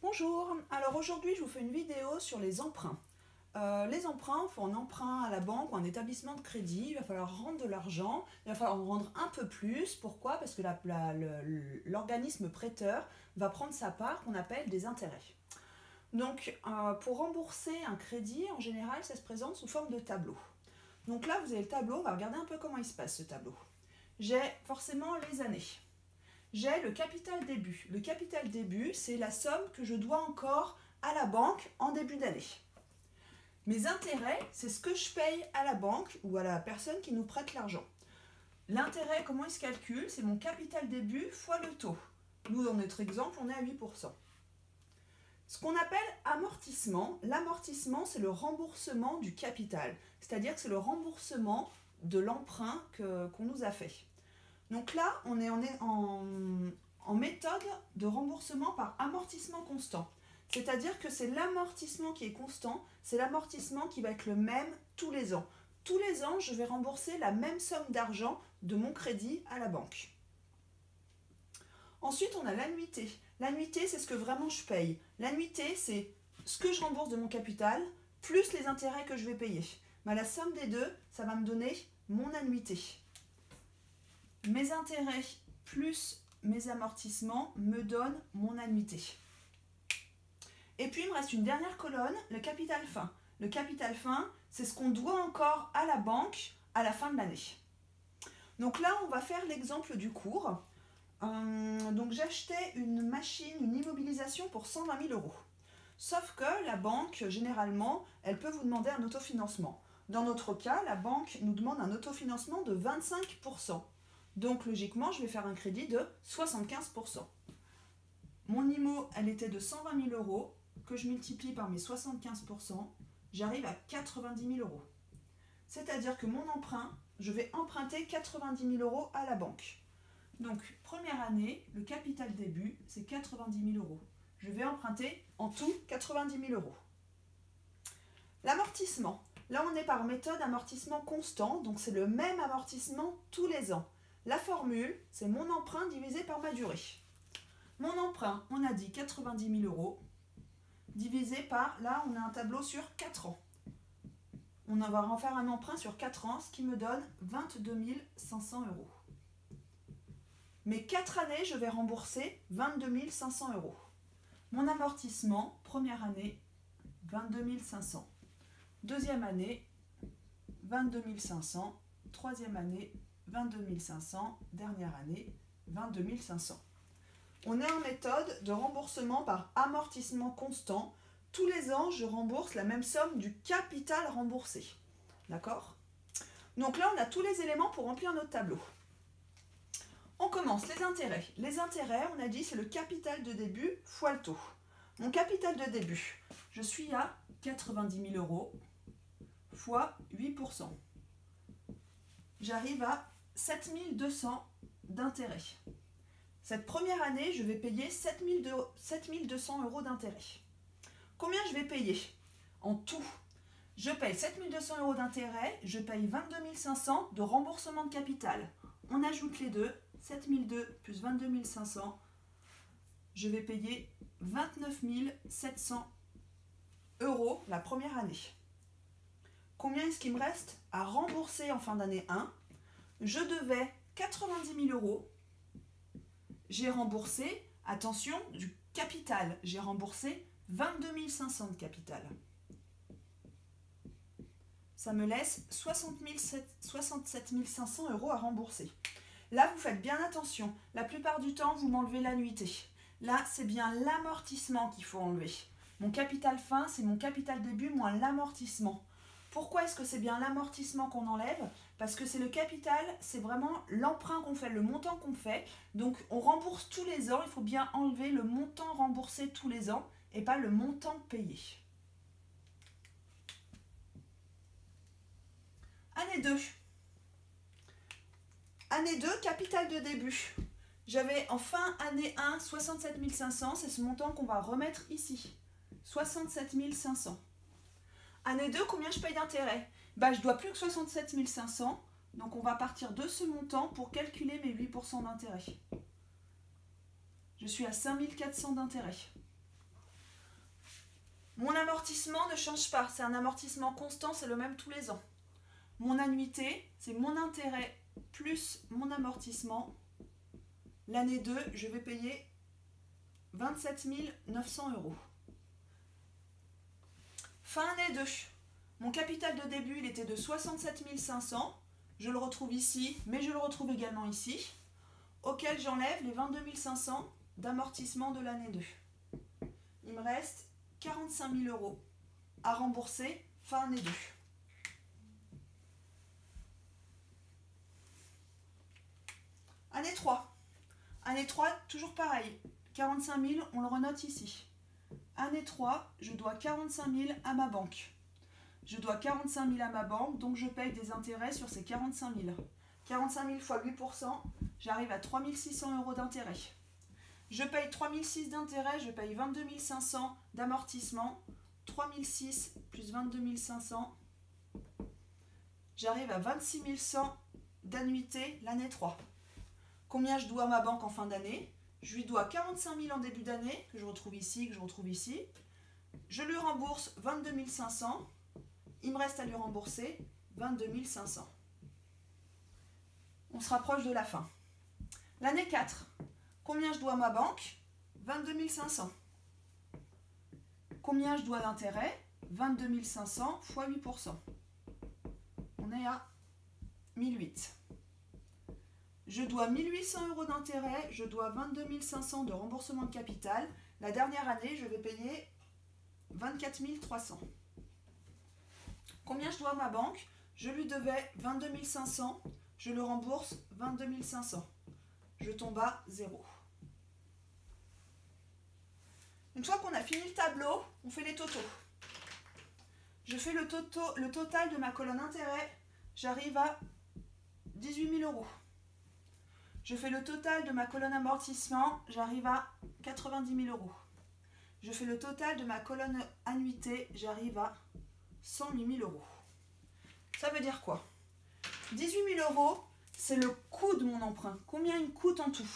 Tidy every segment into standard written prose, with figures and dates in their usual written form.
Bonjour, alors aujourd'hui je vous fais une vidéo sur les emprunts. Les emprunts, il faut un emprunt à la banque ou un établissement de crédit, il va falloir rendre de l'argent, il va falloir en rendre un peu plus. Pourquoi? Parce que l'organisme prêteur va prendre sa part qu'on appelle des intérêts. Donc pour rembourser un crédit, en général ça se présente sous forme de tableau. Donc là vous avez le tableau, on va regarder un peu comment il se passe ce tableau. J'ai forcément les années. J'ai le capital début. Le capital début, c'est la somme que je dois encore à la banque en début d'année. Mes intérêts, c'est ce que je paye à la banque ou à la personne qui nous prête l'argent. L'intérêt, comment il se calcule? C'est mon capital début fois le taux. Nous, dans notre exemple, on est à 8%. Ce qu'on appelle amortissement, l'amortissement, c'est le remboursement du capital. C'est-à-dire que c'est le remboursement de l'emprunt qu'on nous a fait. Donc là, on est en méthode de remboursement par amortissement constant. C'est-à-dire que c'est l'amortissement qui est constant, c'est l'amortissement qui va être le même tous les ans. Tous les ans, je vais rembourser la même somme d'argent de mon crédit à la banque. Ensuite, on a l'annuité. L'annuité, c'est ce que vraiment je paye. L'annuité, c'est ce que je rembourse de mon capital, plus les intérêts que je vais payer. Mais la somme des deux, ça va me donner mon annuité. Mes intérêts plus mes amortissements me donnent mon annuité. Et puis, il me reste une dernière colonne, le capital fin. Le capital fin, c'est ce qu'on doit encore à la banque à la fin de l'année. Donc là, on va faire l'exemple du cours. Donc j'achetais une machine, une immobilisation pour 120 000 €. Sauf que la banque, généralement, elle peut vous demander un autofinancement. Dans notre cas, la banque nous demande un autofinancement de 25%. Donc logiquement, je vais faire un crédit de 75%. Mon IMO, elle était de 120 000 €, que je multiplie par mes 75%, j'arrive à 90 000 €. C'est-à-dire que mon emprunt, je vais emprunter 90 000 € à la banque. Donc, première année, le capital début, c'est 90 000 €. Je vais emprunter en tout 90 000 €. L'amortissement. Là, on est par méthode amortissement constant, donc c'est le même amortissement tous les ans. La formule, c'est mon emprunt divisé par ma durée. Mon emprunt, on a dit 90 000 €, divisé par, là, on a un tableau sur 4 ans. On va en faire un emprunt sur 4 ans, ce qui me donne 22 500 €. Mes 4 années, je vais rembourser 22 500 €. Mon amortissement, première année, 22 500. Deuxième année, 22 500. Troisième année, 22 500. Dernière année, 22 500. On est en méthode de remboursement par amortissement constant. Tous les ans, je rembourse la même somme du capital remboursé. D'accord? Donc là, on a tous les éléments pour remplir notre tableau. On commence, les intérêts. Les intérêts, on a dit, c'est le capital de début fois le taux. Mon capital de début, je suis à 90 000 € fois 8%. J'arrive à 7 200 d'intérêt. Cette première année, je vais payer 7 200 € d'intérêt. Combien je vais payer? En tout, je paye 7 200 € d'intérêt, je paye 22 500 de remboursement de capital. On ajoute les deux, 7 200 plus 22 500, je vais payer 29 700 € la première année. Combien est-ce qu'il me reste à rembourser en fin d'année 1? Je devais 90 000 €. J'ai remboursé, attention, du capital. J'ai remboursé 22 500 de capital. Ça me laisse 67 500 € à rembourser. Là, vous faites bien attention. La plupart du temps, vous m'enlevez l'annuité. Là, c'est bien l'amortissement qu'il faut enlever. Mon capital fin, c'est mon capital début moins l'amortissement. Pourquoi est-ce que c'est bien l'amortissement qu'on enlève? Parce que c'est le capital, c'est vraiment l'emprunt qu'on fait, le montant qu'on fait. Donc, on rembourse tous les ans. Il faut bien enlever le montant remboursé tous les ans et pas le montant payé. Année 2. Année 2, capital de début. J'avais en fin année 1 67 500, c'est ce montant qu'on va remettre ici. 67 500. Année 2, combien je paye d'intérêt? Je dois plus que 67 500, donc on va partir de ce montant pour calculer mes 8% d'intérêt. Je suis à 5 400 d'intérêt. Mon amortissement ne change pas, c'est un amortissement constant, c'est le même tous les ans. Mon annuité, c'est mon intérêt plus mon amortissement. L'année 2, je vais payer 27 900 €. Fin année 2, mon capital de début, il était de 67 500. Je le retrouve ici, mais je le retrouve également ici, auquel j'enlève les 22 500 d'amortissement de l'année 2. Il me reste 45 000 € à rembourser fin année 2. Année 3. Année 3, toujours pareil. 45 000, on le renote ici. Année 3, je dois 45 000 à ma banque. Je dois 45 000 à ma banque, donc je paye des intérêts sur ces 45 000. 45 000 fois 8%, j'arrive à 3 600 € d'intérêt. Je paye 3 600 d'intérêt, je paye 22 500 d'amortissement. 3 600 plus 22 500, j'arrive à 26 100 d'annuité l'année 3. Combien je dois à ma banque en fin d'année? Je lui dois 45 000 en début d'année, que je retrouve ici, que je retrouve ici. Je lui rembourse 22 500. Il me reste à lui rembourser 22 500. On se rapproche de la fin. L'année 4, combien je dois à ma banque? 22 500. Combien je dois d'intérêt? 22 500 fois 8%. On est à 1008. Je dois 1800 € d'intérêt, je dois 22 500 de remboursement de capital. La dernière année, je vais payer 24 300. Combien je dois à ma banque? Je lui devais 22 500, je le rembourse 22 500. Je tombe à 0. Une fois qu'on a fini le tableau, on fait les totaux. Je fais le total de ma colonne intérêt, j'arrive à 18 000 €. Je fais le total de ma colonne amortissement, j'arrive à 90 000 €. Je fais le total de ma colonne annuité, j'arrive à 108 000 €. Ça veut dire quoi? 18 000 €, c'est le coût de mon emprunt. Combien il me coûte en tout?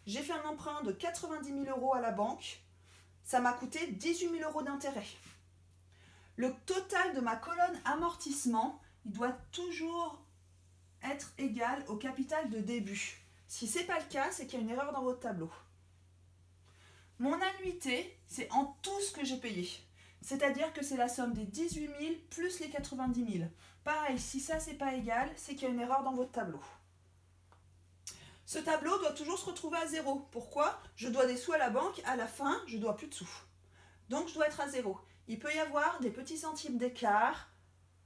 J'ai fait un emprunt de 90 000 € à la banque. Ça m'a coûté 18 000 € d'intérêt. Le total de ma colonne amortissement, il doit toujours être égal au capital de début. Si ce n'est pas le cas, c'est qu'il y a une erreur dans votre tableau. Mon annuité, c'est en tout ce que j'ai payé. C'est-à-dire que c'est la somme des 18 000 plus les 90 000. Pareil, si ça, c'est pas égal, c'est qu'il y a une erreur dans votre tableau. Ce tableau doit toujours se retrouver à 0. Pourquoi? Je dois des sous à la banque, à la fin, je dois plus de sous. Donc, je dois être à 0. Il peut y avoir des petits centimes d'écart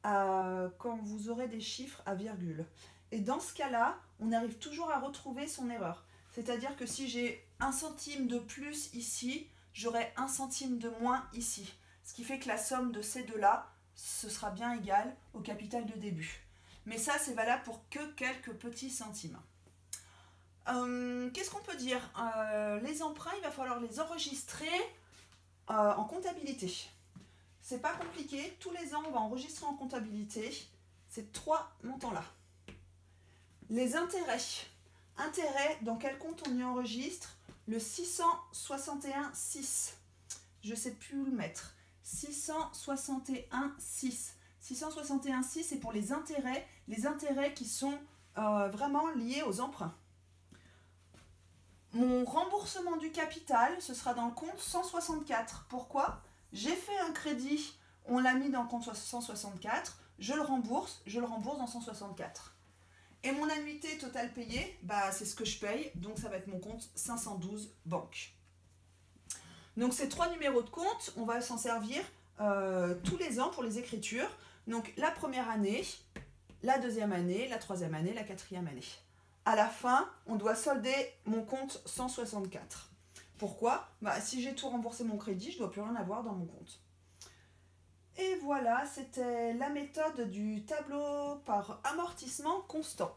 quand vous aurez des chiffres à virgule. Et dans ce cas-là, on arrive toujours à retrouver son erreur. C'est-à-dire que si j'ai 1 centime de plus ici, j'aurai 1 centime de moins ici. Ce qui fait que la somme de ces deux-là, ce sera bien égal au capital de début. Mais ça, c'est valable pour que quelques petits centimes. Qu'est-ce qu'on peut dire? Les emprunts, il va falloir les enregistrer en comptabilité. C'est pas compliqué. Tous les ans, on va enregistrer en comptabilité ces trois montants-là. Les intérêts. Intérêts, dans quel compte on y enregistre? Le 661,6. Je ne sais plus où le mettre. 661,6. 661,6, c'est pour les intérêts qui sont vraiment liés aux emprunts. Mon remboursement du capital, ce sera dans le compte 164. Pourquoi? J'ai fait un crédit, on l'a mis dans le compte 164, je le rembourse dans 164. Et mon annuité totale payée, bah, c'est ce que je paye, donc ça va être mon compte 512 banque. Donc ces trois numéros de compte, on va s'en servir tous les ans pour les écritures. Donc la première année, la deuxième année, la troisième année, la quatrième année. À la fin, on doit solder mon compte 164. Pourquoi? Bah, si j'ai tout remboursé mon crédit, je ne dois plus rien avoir dans mon compte. Et voilà, c'était la méthode du tableau par amortissement constant.